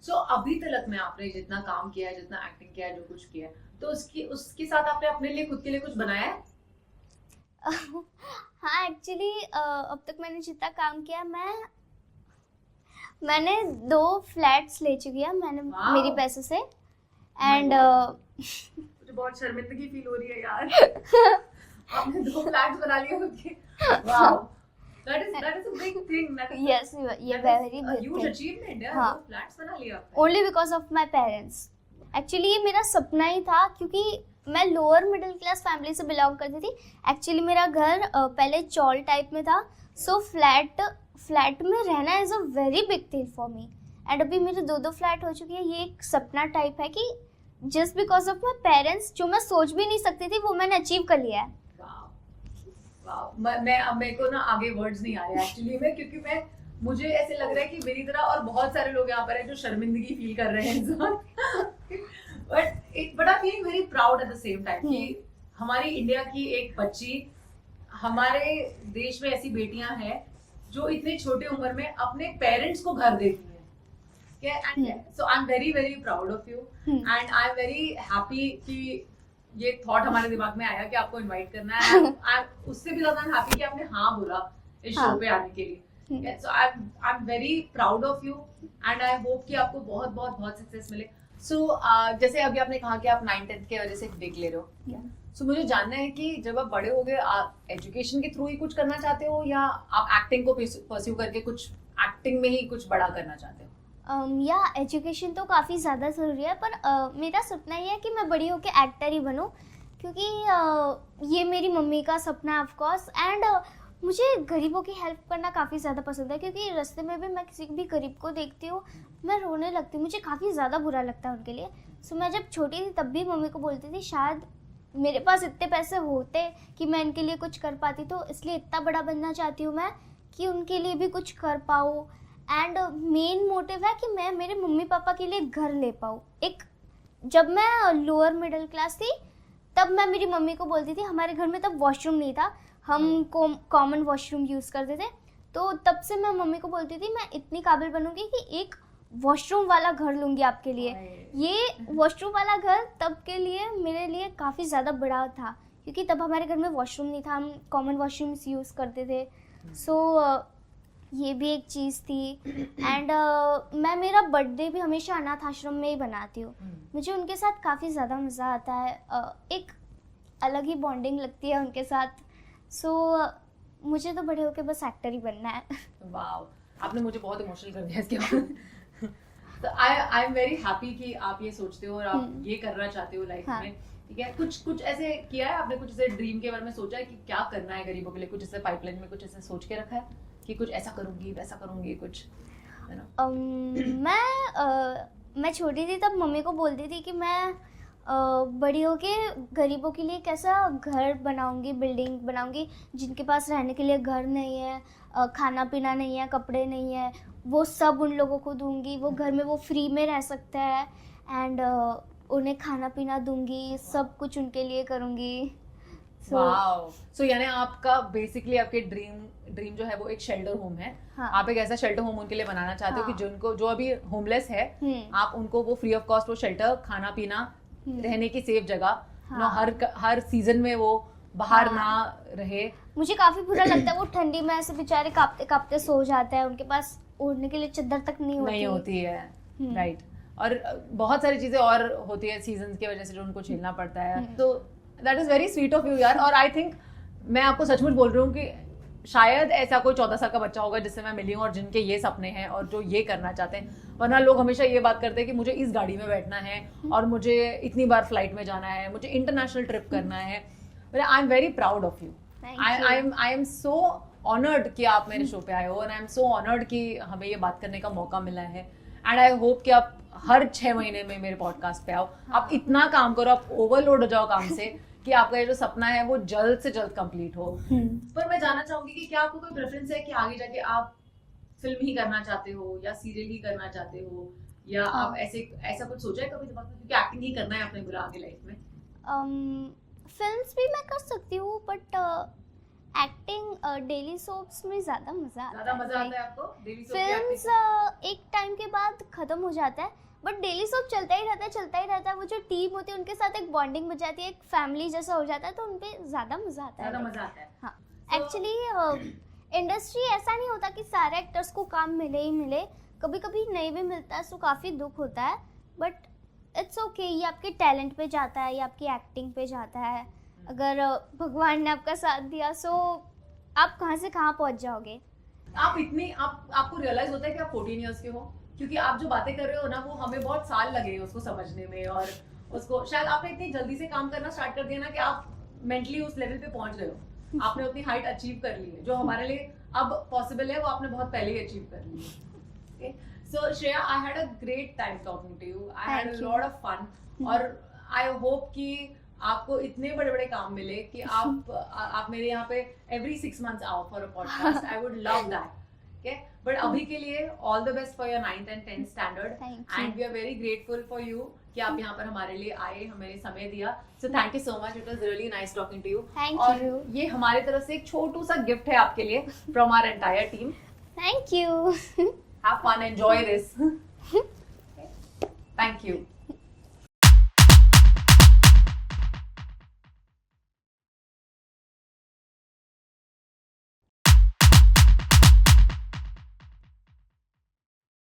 सो अभी तक में आपने जितना काम किया है, जितना एक्टिंग किया है, जो कुछ किया है, तो उसके साथ आपने अपने लिए, खुद के लिए कुछ बनाया है? हाँ एक्चुअली अब तक मैंने जितना काम किया, मैंने 2 फ्लैट्स ले चुकी है मैंने मेरी वाह, पैसों से। माय एंड गॉड, मुझे बहुत शर्मिंदगी फील हो रही है यार। आपने 2 फ्लैट्स बना लिए खुद के। Wow, that is a big thing, yes, ये very a big huge thing. achievement है। हाँ, 2 फ्लैट्स बना लिए आपने। Only because of my parents. Actually ये मेरा सपना ही था, क्योंकि मैं लोअर मिडिल क्लास फैमिली से बिलोंग करती थी। एक्चुअली मेरा घर पहले चौल टाइप में था, सो फ्लैट में रहना is a very big thing for me. And अभी मेरे 2 फ्लैट हो चुकी है। ये एक सपना टाइप है कि just because of my parents, जो मैं सोच भी नहीं सकती थी वो मैंने अचीव कर लिया है। वाओ, मैं अब मेरे को ना आगे वर्ड्स नहीं आ रहे एक्चुअली में, क्योंकि मुझे ऐसे लग रहा है कि मेरी तरह और बहुत सारे लोग यहाँ पर हैं जो शर्मिंदगी फील कर रहे हैं इस वक्त। But I feeling very proud at the same time कि हमारी इंडिया की एक बच्ची, हमारे देश में ऐसी बेटियां हैं जो इतने छोटे उम्र में अपने पेरेंट्स को घर देती हैं। So I am very very proud of you, and I am very happy कि ये थॉट हमारे दिमाग में आया कि आपको इनवाइट करना है। उससे भी ज्यादा हैप्पी कि आपने हाँ बोला इस शो पे आने के लिए। So I am very proud of you, and I hope कि आपको बहुत बहुत बहुत सक्सेस मिले। सो जैसे अभी आपने कहा कि आप 9th-10th के वजह से ब्रेक ले रहे हो, सो मुझे जानना है कि जब आप बड़े हो गए, आप एजुकेशन के थ्रू ही कुछ करना चाहते हो या आप एक्टिंग को परस्यू करके कुछ एक्टिंग में ही कुछ बड़ा करना चाहते हो? या एजुकेशन तो काफ़ी ज़्यादा ज़रूरी है, पर मेरा सपना ये है कि मैं बड़ी होकर एक्टर ही बनूं, क्योंकि ये मेरी मम्मी का सपना है ऑफ कोर्स। एंड मुझे गरीबों की हेल्प करना काफ़ी ज़्यादा पसंद है, क्योंकि रास्ते में भी मैं किसी भी गरीब को देखती हूँ, मैं रोने लगती हूँ, मुझे काफ़ी ज़्यादा बुरा लगता है उनके लिए। सो मैं जब छोटी थी तब भी मम्मी को बोलती थी शायद मेरे पास इतने पैसे होते कि मैं इनके लिए कुछ कर पाती, तो इसलिए इतना बड़ा बनना चाहती हूँ मैं कि उनके लिए भी कुछ कर पाऊँ। एंड मेन मोटिव है कि मैं मेरे मम्मी पापा के लिए घर ले पाऊँ। एक जब मैं लोअर मिडिल क्लास थी तब मैं मेरी मम्मी को बोलती थी, हमारे घर में तब वॉशरूम नहीं था, हम कॉमन वॉशरूम यूज़ करते थे, तो तब से मैं मम्मी को बोलती थी मैं इतनी काबिल बनूंगी कि एक वॉशरूम वाला घर लूँगी आपके लिए। ये वॉशरूम वाला घर तब के लिए मेरे लिए काफ़ी ज़्यादा बड़ा था, क्योंकि तब हमारे घर में वॉशरूम नहीं था, हम कॉमन वॉशरूम्स यूज़ करते थे। सो ये भी एक चीज़ थी। एंड मैं मेरा बर्थडे भी हमेशा अनाथ आश्रम में ही बनाती हूँ। मुझे उनके साथ काफ़ी ज़्यादा मज़ा आता है, एक अलग ही बॉन्डिंग लगती है उनके साथ। सो मुझे तो बड़े होके बस एक्टर ही बनना है। वाओ, आपने मुझे बहुत इमोशनल कर दिया इसके बाद। तो आई एम वेरी हैप्पी कि आप ये सोचते हो और आप ये करना चाहते हो लाइफ में। ठीक है, कुछ ऐसे किया है आपने, कुछ ऐसे ड्रीम के बारे में सोचा है कि क्या करना है गरीबों के लिए? कुछ ऐसे पाइपलाइन में कुछ ऐसे सोच के रखा है कि कुछ ऐसा करूंगी वैसा करूंगी कुछ, है ना? मैं छोटी थी तब मम्मी को बोलती थी कि मैं बड़ी होके गरीबों के लिए कैसा घर बनाऊंगी, बिल्डिंग बनाऊंगी, जिनके पास रहने के लिए घर नहीं है, खाना पीना नहीं है, कपड़े नहीं है, वो सब उन लोगों को दूंगी। वो घर में वो फ्री में रह सकते हैं, एंड उन्हें खाना पीना दूंगी, सब कुछ उनके लिए करूंगी। सो यानी आपका बेसिकली आपके ड्रीम जो है वो एक शेल्टर होम है। हाँ. आप एक ऐसा शेल्टर होम उनके लिए बनाना चाहते हो कि जिनको, जो अभी होमलेस है, आप उनको वो फ्री ऑफ कॉस्ट वो शेल्टर, खाना पीना, रहने की सेफ जगह, हर सीजन में वो बाहर ना रहे। मुझे काफी बुरा लगता है, वो ठंडी में ऐसे बेचारे कांपते कांपते सो जाते हैं, उनके पास ओढ़ने के लिए चादर तक नहीं होती है। राइट। और बहुत सारी चीजें और होती है सीजन की वजह से जो उनको झेलना पड़ता है। तो that is very sweet of you यार। और आई थिंक मैं आपको सचमुच बोल रही हूँ कि शायद ऐसा कोई 14 साल का बच्चा होगा जिससे मैं मिली हूँ और जिनके ये सपने हैं और जो ये करना चाहते हैं। वरना लोग हमेशा ये बात करते हैं कि मुझे इस गाड़ी में बैठना है और मुझे इतनी बार फ्लाइट में जाना है, मुझे इंटरनेशनल ट्रिप करना है। आई am very proud of you. I am so honoured कि आप मेरे शो पे आए हो, and I am so honoured कि हमें ये बात करने का मौका मिला है। एंड आई होप कि आप हर 6 महीने में मेरे पॉडकास्ट पे आओ। आप इतना काम करो, आप ओवरलोड हो जाओ काम से कि आपका ये जो सपना है वो जल्द से जल्द कंप्लीट हो। पर मैं जानना चाहूंगी कि क्या आपको कोई प्रेफरेंस है कि आगे जाके आप फिल्म ही करना चाहते हो या सीरियल ही करना चाहते हो, या आप ऐसा कुछ सोचा है कभी दिमाग में? क्योंकि एक्टिंग ही करना है आपने पूरा आगे लाइफ में। फिल्म्स भी मैं कर सकती हूँ, बट एक्टिंग डेली सोप्स में ज्यादा मजा आता है। आपको डेली सोप? फिल्म्स एक टाइम के बाद ख़त्म हो जाता है, बट डेली सोप चलता ही रहता है। वो जो टीम होती है उनके साथ एक बॉन्डिंग बन जाती है, एक फैमिली जैसा हो जाता है, तो उन पर ज़्यादा मज़ा आता है। ज़्यादा मज़ा आता है। हाँ, एक्चुअली इंडस्ट्री ऐसा नहीं होता कि सारे एक्टर्स को काम मिले ही मिले, कभी कभी नहीं भी मिलता है, सो काफ़ी दुख होता है, बट इट्स ओके। ये आपके टैलेंट पे जाता है, ये आपकी एक्टिंग पे जाता है। अगर भगवान ने आपका साथ दिया सो आप कहाँ से कहाँ पहुँच जाओगे। आपको रियलाइज होता है कि आप 14 इयर्स के हो, क्योंकि आप जो बातें कर रहे हो ना वो हमें बहुत साल लगे उसको समझने में, और उसको शायद आपने इतनी जल्दी से काम करना स्टार्ट कर दिया ना कि आप मेंटली उस लेवल पे पहुंच गए हो, आपने उतनी हाइट अचीव कर ली है जो हमारे लिए अब पॉसिबल है, वो आपने बहुत पहले ही अचीव कर ली है। So Shreya, I had a great time talking to you, I had a lot of fun, और आई होप कि आपको इतने बड़े बड़े काम मिले कि आप मेरे यहाँ पे every 6 months आओ for a podcast. I would love that. Okay, but अभी के लिए all the best for your 9th and 10th standard, and we are very grateful for you कि आप यहाँ पर हमारे लिए आए, हमें समय दिया। So thank you so much, it was really nice talking to you. Thank you. ये हमारी तरफ से एक छोटू सा गिफ्ट है आपके लिए from our entire team. Thank you. Have fun, enjoy this. Thank you.